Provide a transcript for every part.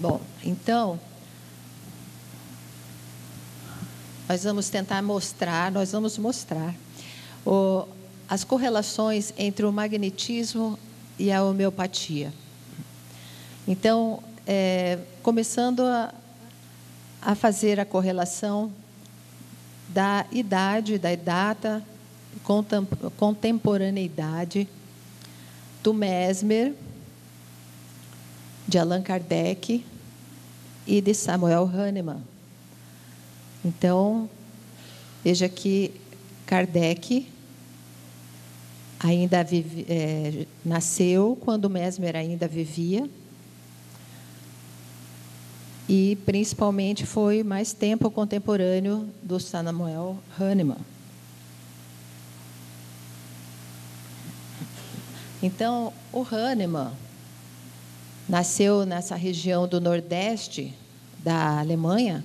Bom, então, nós vamos mostrar as correlações entre o magnetismo e a homeopatia. Então, começando a fazer a correlação da idade, da data, contemporaneidade do Mesmer, de Allan Kardec e de Samuel Hahnemann. Então, veja que Kardec ainda nasceu quando Mesmer ainda vivia, e principalmente foi mais tempo contemporâneo do Samuel Hahnemann. Então, o Hahnemann nasceu nessa região do Nordeste da Alemanha,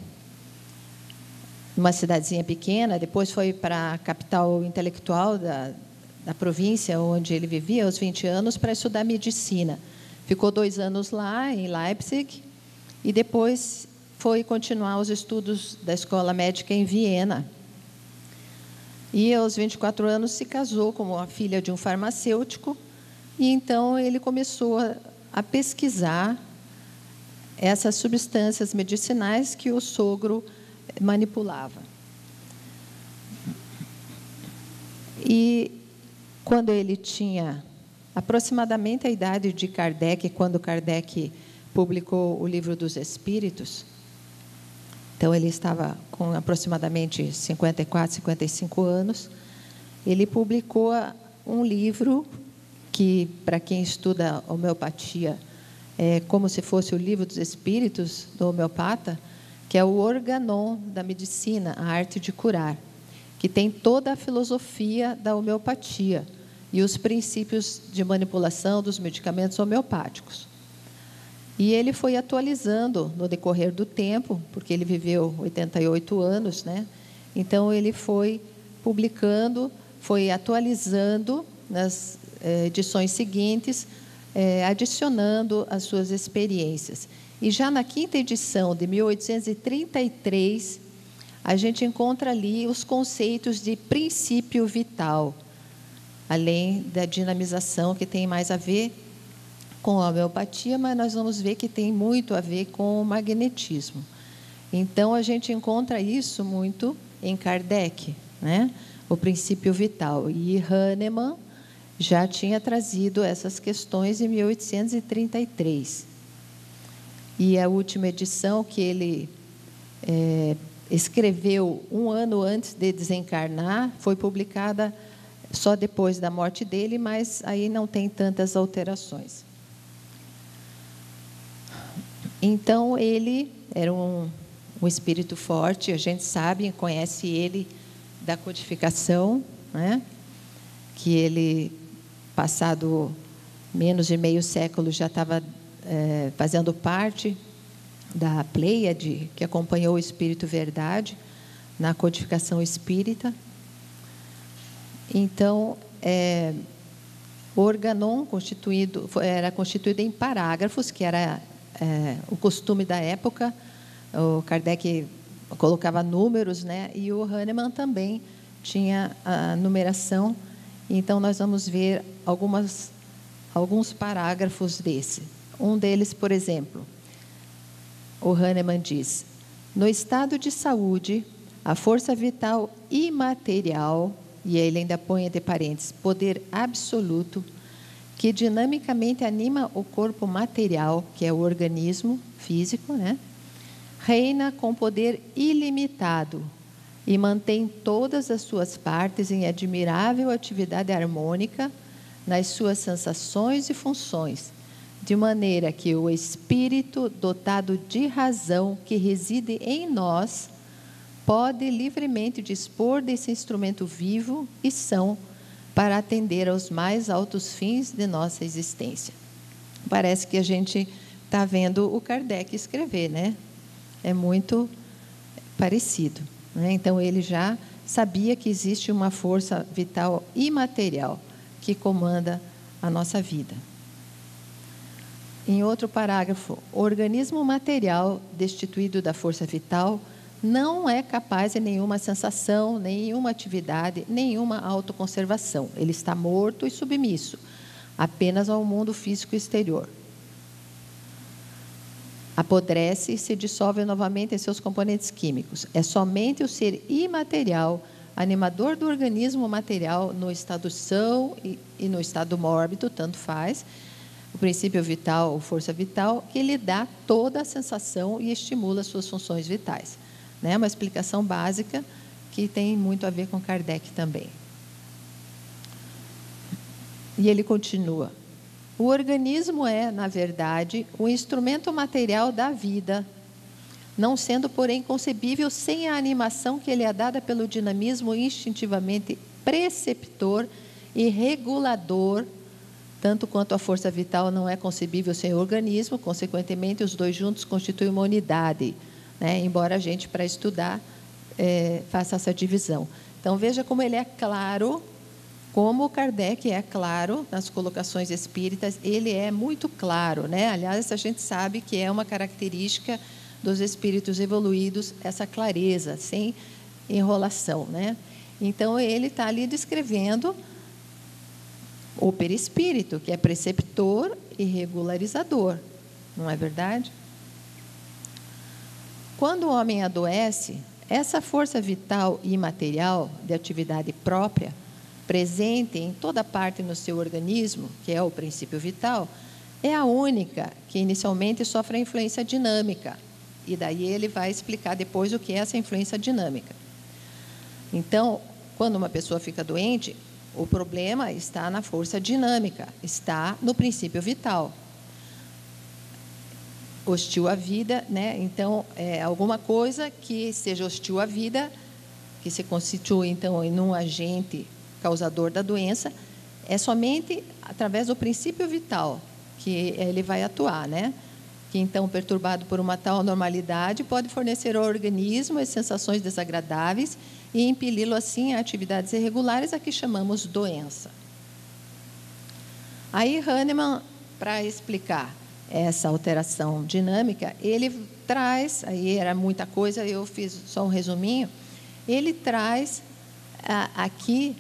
numa cidadezinha pequena, depois foi para a capital intelectual da província onde ele vivia, aos 20 anos, para estudar medicina. Ficou 2 anos lá, em Leipzig, e depois foi continuar os estudos da escola médica em Viena. E, aos 24 anos, se casou como a filha de um farmacêutico, e então ele começou a pesquisar essas substâncias medicinais que o sogro manipulava. E quando ele tinha aproximadamente a idade de Kardec, quando Kardec publicou o Livro dos Espíritos, então ele estava com aproximadamente 54, 55 anos, ele publicou um livro que, para quem estuda homeopatia, é como se fosse o Livro dos Espíritos do homeopata, que é o Organon da medicina, a arte de curar, que tem toda a filosofia da homeopatia e os princípios de manipulação dos medicamentos homeopáticos. E ele foi atualizando no decorrer do tempo, porque ele viveu 88 anos, né? Então, ele foi publicando, foi atualizando nas edições seguintes, adicionando as suas experiências. E já na 5ª edição, de 1833, a gente encontra ali os conceitos de princípio vital, além da dinamização, que tem mais a ver com a homeopatia, mas nós vamos ver que tem muito a ver com o magnetismo. Então, a gente encontra isso muito em Kardec, né? O princípio vital. E Hahnemann já tinha trazido essas questões em 1833. E a última edição, que ele escreveu 1 ano antes de desencarnar, foi publicada só depois da morte dele, mas aí não tem tantas alterações. Então, ele era um espírito forte, a gente sabe, conhece ele da codificação, né? Que ele, passado menos de meio século, já estava fazendo parte da Pleiade, que acompanhou o Espírito Verdade na codificação espírita. Então, o Organon era constituído em parágrafos, que era o costume da época. O Kardec colocava números, né? E o Hahnemann também tinha a numeração. Então, nós vamos ver alguns parágrafos desse. Um deles, por exemplo, o Hahnemann diz: no estado de saúde, a força vital imaterial, e ele ainda põe entre parênteses, poder absoluto, que dinamicamente anima o corpo material, que é o organismo físico, né? Reina com poder ilimitado e mantém todas as suas partes em admirável atividade harmônica nas suas sensações e funções, de maneira que o espírito dotado de razão que reside em nós pode livremente dispor desse instrumento vivo e são para atender aos mais altos fins de nossa existência. Parece que a gente está vendo o Kardec escrever, né? É muito parecido, né? Então, ele já sabia que existe uma força vital imaterial que comanda a nossa vida. Em outro parágrafo, o organismo material destituído da força vital não é capaz de nenhuma sensação, nenhuma atividade, nenhuma autoconservação. Ele está morto e submisso, apenas ao mundo físico exterior. Apodrece e se dissolve novamente em seus componentes químicos. É somente o ser imaterial, animador do organismo material, no estado são e no estado mórbido, tanto faz, o princípio vital ou força vital, que lhe dá toda a sensação e estimula suas funções vitais. Né? Uma explicação básica que tem muito a ver com Kardec também. E ele continua. O organismo é, na verdade, o instrumento material da vida, não sendo, porém, concebível sem a animação que lhe é dada pelo dinamismo instintivamente preceptor e regulador, tanto quanto a força vital não é concebível sem o organismo, consequentemente, os dois juntos constituem uma unidade, né? Embora a gente, para estudar, faça essa divisão. Então, veja como ele é claro, como o Kardec é claro nas colocações espíritas, ele é muito claro, né? Aliás, a gente sabe que é uma característica dos espíritos evoluídos, essa clareza, sem enrolação, né? Então, ele está ali descrevendo o perispírito, que é preceptor e regularizador, não é verdade? Quando o homem adoece, essa força vital e imaterial de atividade própria, presente em toda parte no seu organismo, que é o princípio vital, é a única que inicialmente sofre a influência dinâmica. E daí ele vai explicar depois o que é essa influência dinâmica. Então, quando uma pessoa fica doente, o problema está na força dinâmica, está no princípio vital. Hostil à vida, né? Então, alguma coisa que seja hostil à vida, que se constitui, então, em um agente causador da doença, é somente através do princípio vital que ele vai atuar, né? Que, então, perturbado por uma tal anormalidade, pode fornecer ao organismo as sensações desagradáveis e impeli-lo, assim, a atividades irregulares, a que chamamos doença. Aí, Hahnemann, para explicar essa alteração dinâmica, ele traz, aí era muita coisa, eu fiz só um resuminho, ele traz aqui,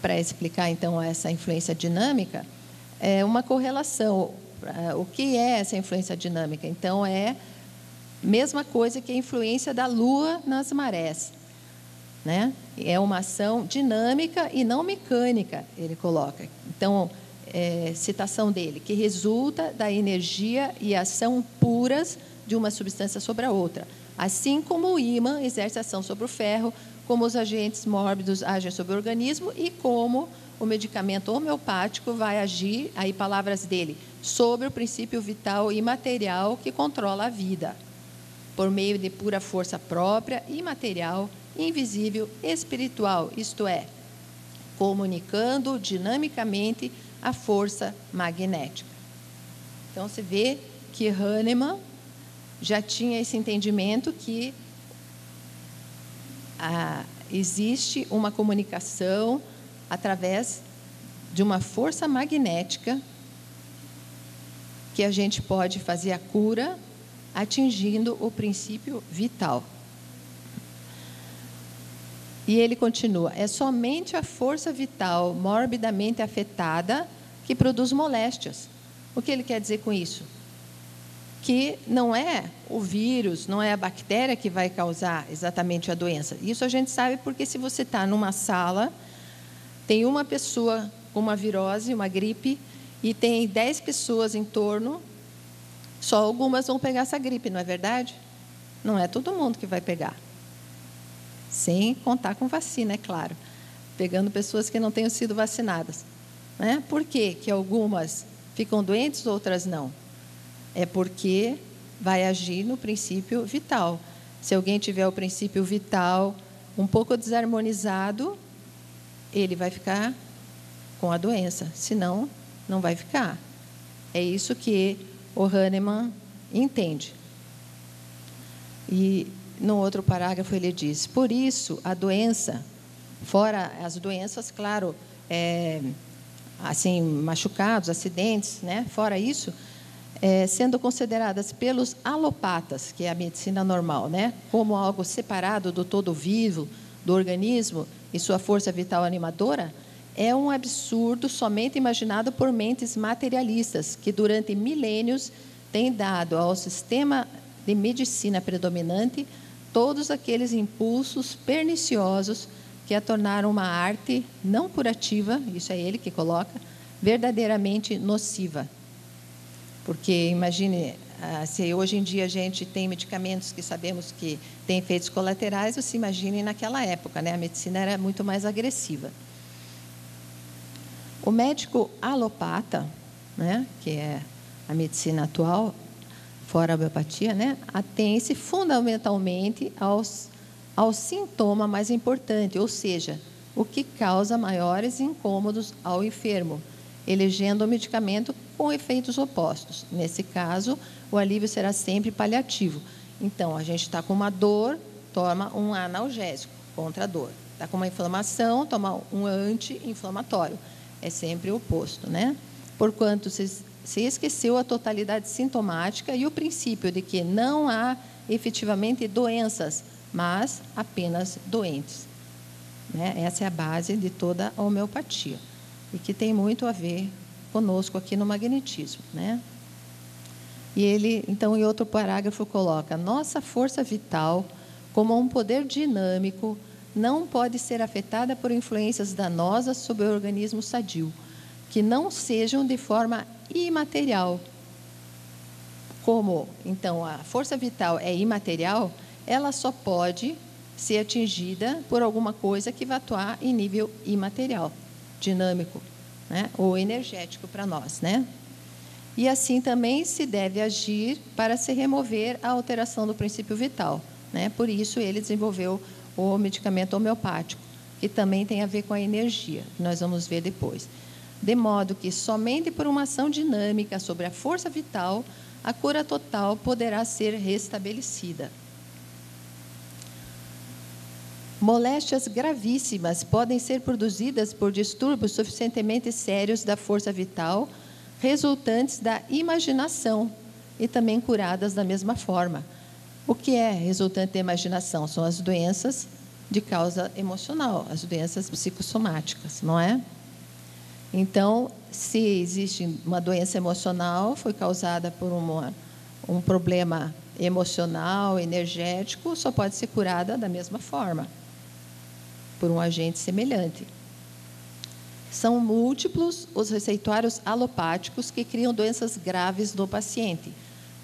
para explicar, então, essa influência dinâmica, uma correlação. O que é essa influência dinâmica? Então, é a mesma coisa que a influência da Lua nas marés, né? É uma ação dinâmica e não mecânica, ele coloca. Então, citação dele, que resulta da energia e ação puras de uma substância sobre a outra. Assim como o ímã exerce ação sobre o ferro, como os agentes mórbidos agem sobre o organismo e como o medicamento homeopático vai agir, aí palavras dele, sobre o princípio vital imaterial que controla a vida, por meio de pura força própria, imaterial, invisível, espiritual, isto é, comunicando dinamicamente a força magnética. Então, você vê que Hahnemann já tinha esse entendimento que existe uma comunicação através de uma força magnética que a gente pode fazer a cura atingindo o princípio vital. E ele continua, é somente a força vital morbidamente afetada que produz moléstias. O que ele quer dizer com isso? Que não é o vírus, não é a bactéria que vai causar exatamente a doença. Isso a gente sabe porque se você está numa sala, tem uma pessoa com uma virose, uma gripe, e tem 10 pessoas em torno, só algumas vão pegar essa gripe, não é verdade? Não é todo mundo que vai pegar. Sem contar com vacina, é claro. Pegando pessoas que não tenham sido vacinadas. Né? Por quê que algumas ficam doentes, outras não? É porque vai agir no princípio vital. Se alguém tiver o princípio vital um pouco desarmonizado, ele vai ficar com a doença, senão não vai ficar. É isso que o Hahnemann entende. E no outro parágrafo ele diz, por isso a doença, fora as doenças, claro, assim, machucados, acidentes, né? Fora isso, sendo consideradas pelos alopatas, que é a medicina normal, né, como algo separado do todo vivo, do organismo e sua força vital animadora, é um absurdo somente imaginado por mentes materialistas, que durante milênios têm dado ao sistema de medicina predominante todos aqueles impulsos perniciosos que a tornaram uma arte não curativa, isso é ele que coloca, verdadeiramente nociva. Porque, imagine, se hoje em dia a gente tem medicamentos que sabemos que têm efeitos colaterais, você imagine naquela época, né? A medicina era muito mais agressiva. O médico alopata, né, que é a medicina atual, fora a homeopatia, né, atém-se fundamentalmente ao sintoma mais importante, ou seja, o que causa maiores incômodos ao enfermo, elegendo o medicamento com efeitos opostos. Nesse caso, o alívio será sempre paliativo. Então, a gente está com uma dor, toma um analgésico contra a dor. Está com uma inflamação, toma um anti-inflamatório. É sempre o oposto, né? Porquanto se esqueceu a totalidade sintomática e o princípio de que não há efetivamente doenças, mas apenas doentes. Né? Essa é a base de toda a homeopatia. E que tem muito a ver conosco aqui no magnetismo, né? E ele, então, em outro parágrafo, coloca: nossa força vital, como um poder dinâmico, não pode ser afetada por influências danosas sobre o organismo sadio, que não sejam de forma imaterial. Como, então, a força vital é imaterial, ela só pode ser atingida por alguma coisa que vai atuar em nível imaterial, dinâmico, né? Ou energético para nós, né? E assim também se deve agir para se remover a alteração do princípio vital, né? Por isso ele desenvolveu o medicamento homeopático, que também tem a ver com a energia, que nós vamos ver depois. De modo que somente por uma ação dinâmica sobre a força vital, a cura total poderá ser restabelecida. Moléstias gravíssimas podem ser produzidas por distúrbios suficientemente sérios da força vital, resultantes da imaginação, e também curadas da mesma forma. O que é resultante da imaginação? São as doenças de causa emocional, as doenças psicossomáticas, não é? Então, se existe uma doença emocional, foi causada por um problema emocional, energético, só pode ser curada da mesma forma, por um agente semelhante. São múltiplos os receituários alopáticos que criam doenças graves no paciente.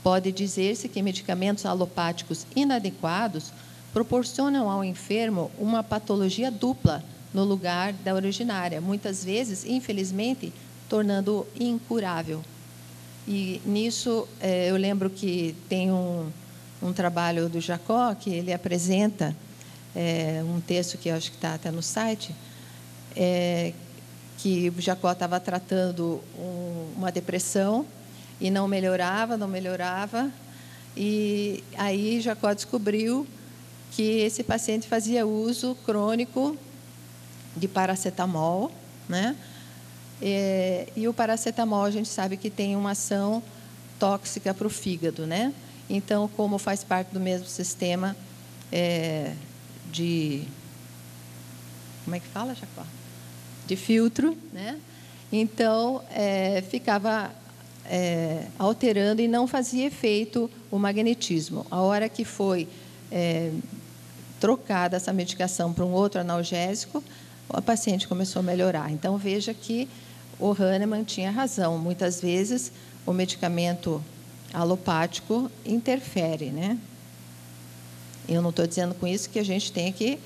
Pode dizer-se que medicamentos alopáticos inadequados proporcionam ao enfermo uma patologia dupla no lugar da originária, muitas vezes, infelizmente, tornando-o incurável. E nisso, eu lembro que tem um trabalho do Jacó, que ele apresenta um texto que eu acho que está até no site, que o Jacó estava tratando uma depressão e não melhorava, e aí Jacó descobriu que esse paciente fazia uso crônico de paracetamol, né? E o paracetamol, a gente sabe que tem uma ação tóxica para o fígado, né? Então, como faz parte do mesmo sistema como é que fala, Jacó? De filtro, né? Então, ficava alterando e não fazia efeito o magnetismo. A hora que foi trocada essa medicação para um outro analgésico, a paciente começou a melhorar. Então, veja que o Hahnemann tinha razão. Muitas vezes, o medicamento alopático interfere, né? Eu não estou dizendo com isso que a gente tem que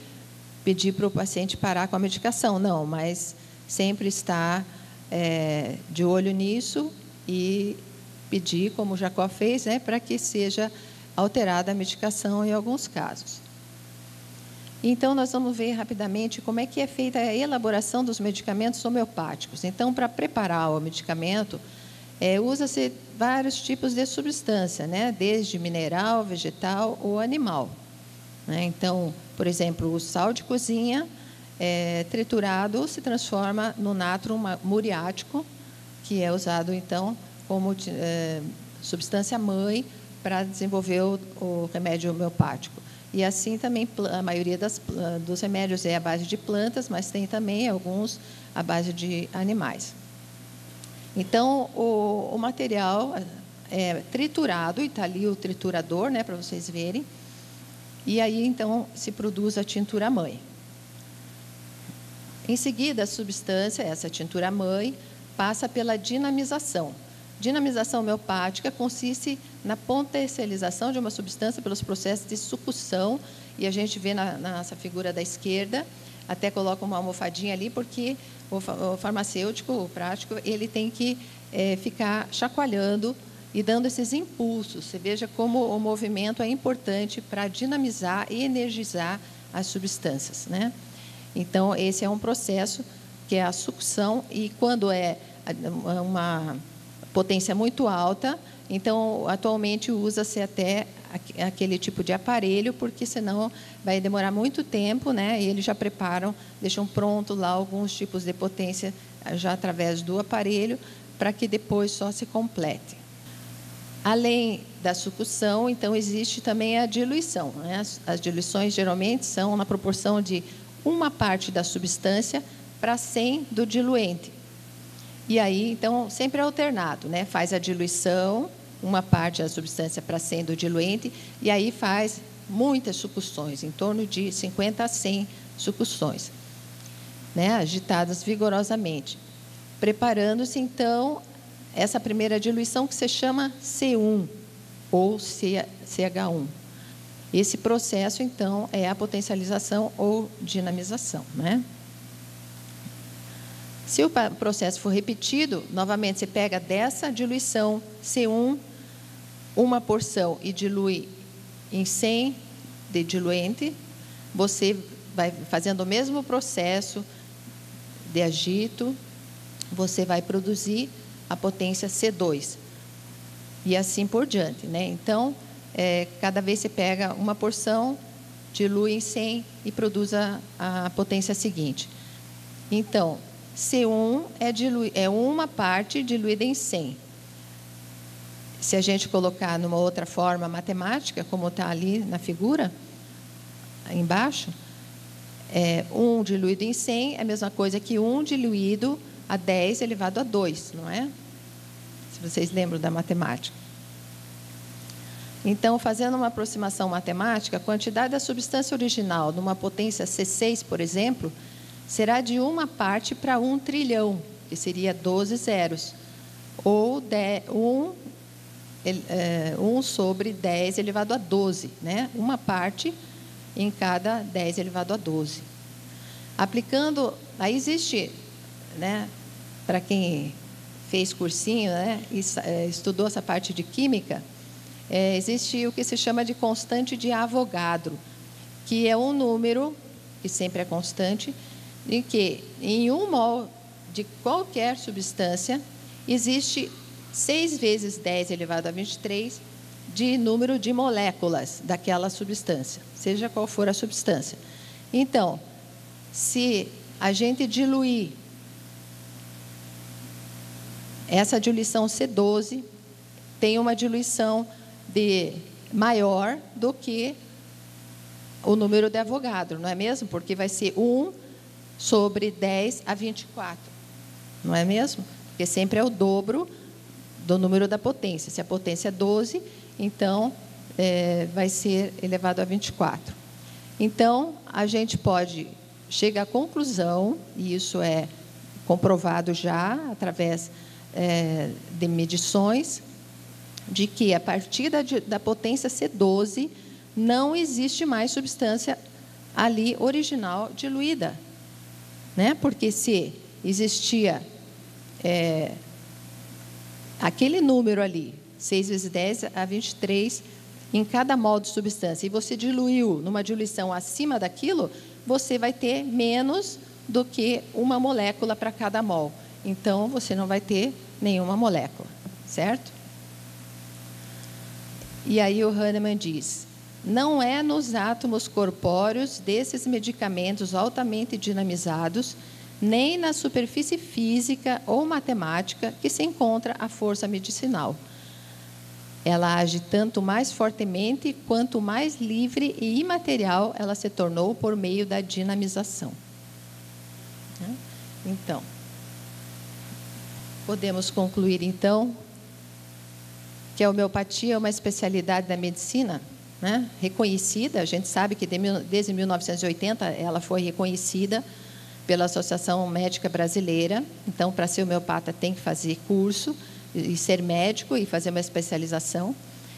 pedir para o paciente parar com a medicação, não, mas sempre estar de olho nisso e pedir, como o Jacó fez, né, para que seja alterada a medicação em alguns casos. Então, nós vamos ver rapidamente como é que é feita a elaboração dos medicamentos homeopáticos. Então, para preparar o medicamento, usa-se vários tipos de substância, né? Desde mineral, vegetal ou animal. Né? Então, por exemplo, o sal de cozinha triturado se transforma no natro muriático, que é usado, então, como substância mãe para desenvolver o remédio homeopático. E assim também a maioria dos remédios é à base de plantas, mas tem também alguns à base de animais. Então, o material é triturado, e está ali o triturador, né, para vocês verem. E aí, então, se produz a tintura mãe. Em seguida, a substância, essa tintura mãe, passa pela dinamização. Dinamização homeopática consiste na potencialização de uma substância pelos processos de sucção, e a gente vê na nossa figura da esquerda, até coloca uma almofadinha ali, porque o farmacêutico, o prático, ele tem que ficar chacoalhando e dando esses impulsos. Você veja como o movimento é importante para dinamizar e energizar as substâncias, né? Então, esse é um processo que é a sucção, e quando é uma potência muito alta, então, atualmente usa-se até aquele tipo de aparelho, porque senão vai demorar muito tempo, né? E eles já preparam, deixam pronto lá alguns tipos de potência já através do aparelho, para que depois só se complete. Além da sucção, então, existe também a diluição, né? As diluições geralmente são na proporção de 1 parte da substância para 100 do diluente. E aí, então, sempre é alternado, né? Faz a diluição, 1 parte da substância para 100 do diluente, e aí faz muitas sucções, em torno de 50 a 100 sucções, né? Agitadas vigorosamente. Preparando-se, então, essa primeira diluição que se chama C1 ou CH1. Esse processo, então, é a potencialização ou dinamização, né? Se o processo for repetido, novamente você pega dessa diluição C1, 1 porção e dilui em 100 de diluente, você vai fazendo o mesmo processo de agito, você vai produzir a potência C2. E assim por diante, né? Então, cada vez você pega 1 porção, dilui em 100 e produz a potência seguinte. Então, C1 é 1 parte diluída em 100. Se a gente colocar numa outra forma matemática, como está ali na figura, embaixo, 1 diluído em 100 é a mesma coisa que 1 diluído a 10 elevado a 2, não é? Se vocês lembram da matemática. Então, fazendo uma aproximação matemática, a quantidade da substância original numa potência C6, por exemplo, será de 1 parte para 1 trilhão, que seria 12 zeros, ou 1 sobre 10 elevado a 12, né? 1 parte em cada 10 elevado a 12. Aplicando, aí existe, né, para quem fez cursinho, né, estudou essa parte de química, existe o que se chama de constante de Avogadro, que é um número, que sempre é constante, em que em 1 mol de qualquer substância existe 6 vezes 10 elevado a 23 de número de moléculas daquela substância, seja qual for a substância. Então, se a gente diluir essa diluição C12, tem uma diluição maior do que o número de Avogadro, não é mesmo? Porque vai ser 1 sobre 10 a 24, não é mesmo? Porque sempre é o dobro do número da potência. Se a potência é 12, então vai ser elevado a 24. Então, a gente pode chegar à conclusão, e isso é comprovado já através de medições, de que a partir da potência C12 não existe mais substância ali original diluída, né? Porque se existia aquele número ali, 6 vezes 10 a 23, em cada mol de substância, e você diluiu numa diluição acima daquilo, você vai ter menos do que 1 molécula para cada mol. Então, você não vai ter nenhuma molécula, certo? E aí o Hahnemann diz: não é nos átomos corpóreos desses medicamentos altamente dinamizados, nem na superfície física ou matemática que se encontra a força medicinal. ela age tanto mais fortemente quanto mais livre e imaterial ela se tornou por meio da dinamização. Então, podemos concluir então que a homeopatia é uma especialidade da medicina, né, reconhecida. A gente sabe que desde 1980 ela foi reconhecida pela Associação Médica Brasileira. Então, para ser homeopata tem que fazer curso e ser médico e fazer uma especialização.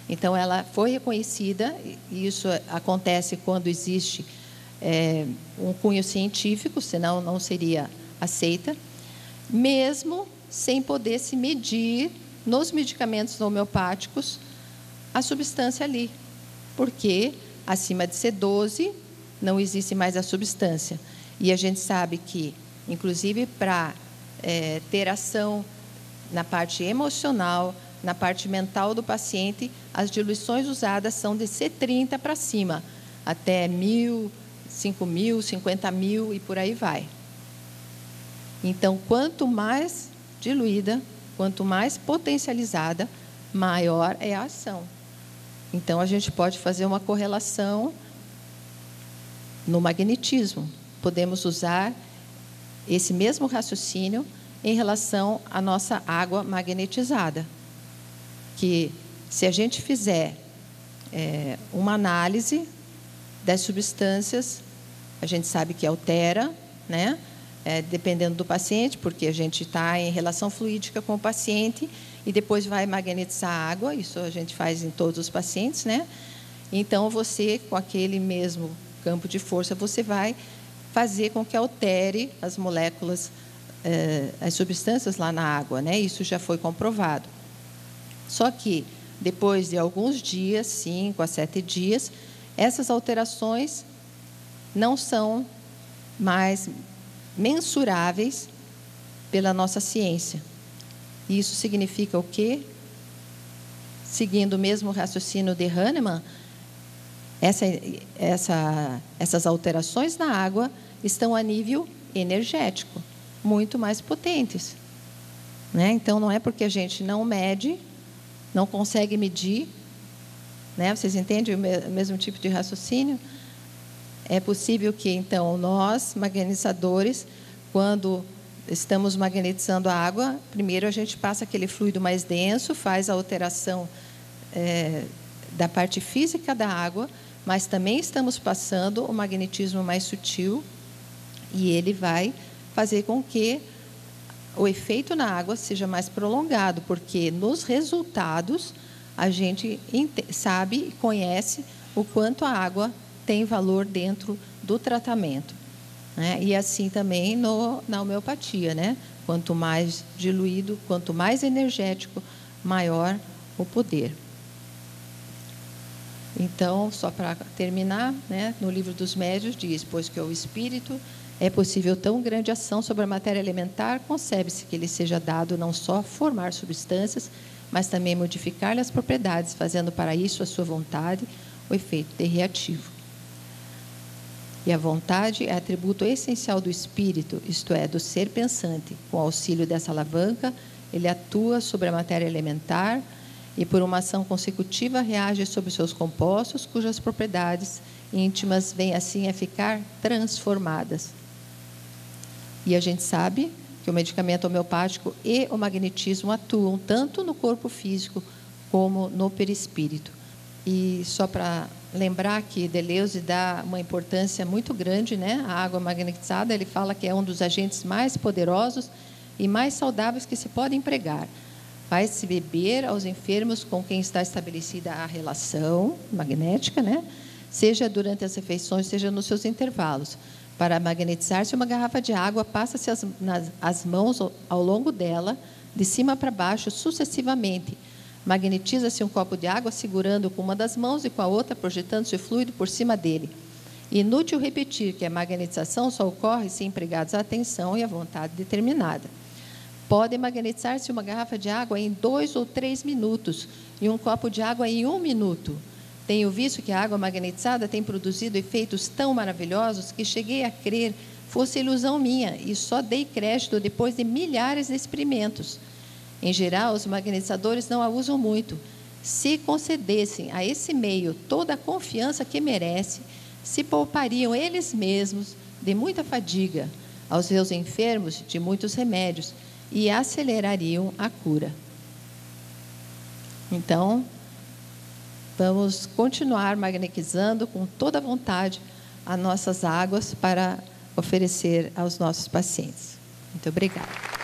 Então, ela foi reconhecida, e isso acontece quando existe um cunho científico, senão não seria aceita, mesmo sem poder se medir nos medicamentos homeopáticos a substância ali, porque acima de C12 não existe mais a substância. E a gente sabe que, inclusive, para ter ação na parte emocional, na parte mental do paciente, as diluições usadas são de C30 para cima, até 1.000, 5.000, 50.000 e por aí vai. Então, quanto mais diluída, quanto mais potencializada, maior é a ação. Então, a gente pode fazer uma correlação no magnetismo. Podemos usar esse mesmo raciocínio em relação à nossa água magnetizada. Que, se a gente fizer uma análise das substâncias, a gente sabe que altera, né? Dependendo do paciente, porque a gente está em relação fluídica com o paciente e depois vai magnetizar a água, isso a gente faz em todos os pacientes, né? Então, você, com aquele mesmo campo de força, você vai fazer com que altere as moléculas, as substâncias lá na água, né? Isso já foi comprovado. Só que, depois de alguns dias, 5 a 7 dias, essas alterações não são mais mensuráveis pela nossa ciência. Isso significa o quê? Seguindo o mesmo raciocínio de Hahnemann, essas alterações na água estão a nível energético, muito mais potentes, né? Então, não é porque a gente não mede, não consegue medir, né? Vocês entendem o mesmo tipo de raciocínio? É possível que, então, nós, magnetizadores, quando estamos magnetizando a água, primeiro a gente passa aquele fluido mais denso, faz a alteração da parte física da água, mas também estamos passando o magnetismo mais sutil, e ele vai fazer com que o efeito na água seja mais prolongado, porque nos resultados a gente sabe e conhece o quanto a água tem valor dentro do tratamento, né? E assim também na homeopatia, né? Quanto mais diluído, quanto mais energético, maior o poder. Então, só para terminar, né? No Livro dos Médiuns diz: pois que o espírito é possível tão grande ação sobre a matéria elementar, concebe-se que ele seja dado não só formar substâncias, mas também modificar-lhe as propriedades, fazendo para isso a sua vontade, o efeito de reativo. E a vontade é atributo essencial do espírito, isto é, do ser pensante. Com auxílio dessa alavanca, ele atua sobre a matéria elementar e, por uma ação consecutiva, reage sobre seus compostos, cujas propriedades íntimas vêm assim a ficar transformadas. E a gente sabe que o medicamento homeopático e o magnetismo atuam tanto no corpo físico como no perispírito. E só para lembrar que Deleuze dá uma importância muito grande, né? A água magnetizada, ele fala que é um dos agentes mais poderosos e mais saudáveis que se pode empregar. Faz-se beber aos enfermos com quem está estabelecida a relação magnética, né? Seja durante as refeições, seja nos seus intervalos. Para magnetizar-se uma garrafa de água, passa-se as mãos ao longo dela, de cima para baixo, sucessivamente. Magnetiza-se um copo de água, segurando com uma das mãos e com a outra, projetando-se o fluido por cima dele. Inútil repetir que a magnetização só ocorre se empregados a atenção e a vontade determinada. Pode magnetizar-se uma garrafa de água em 2 ou 3 minutos e um copo de água em 1 minuto. Tenho visto que a água magnetizada tem produzido efeitos tão maravilhosos que cheguei a crer fosse ilusão minha e só dei crédito depois de milhares de experimentos. Em geral, os magnetizadores não a usam muito. se concedessem a esse meio toda a confiança que merece, se poupariam eles mesmos de muita fadiga, aos seus enfermos de muitos remédios, e acelerariam a cura. Então, vamos continuar magnetizando com toda a vontade as nossas águas para oferecer aos nossos pacientes. Muito obrigada.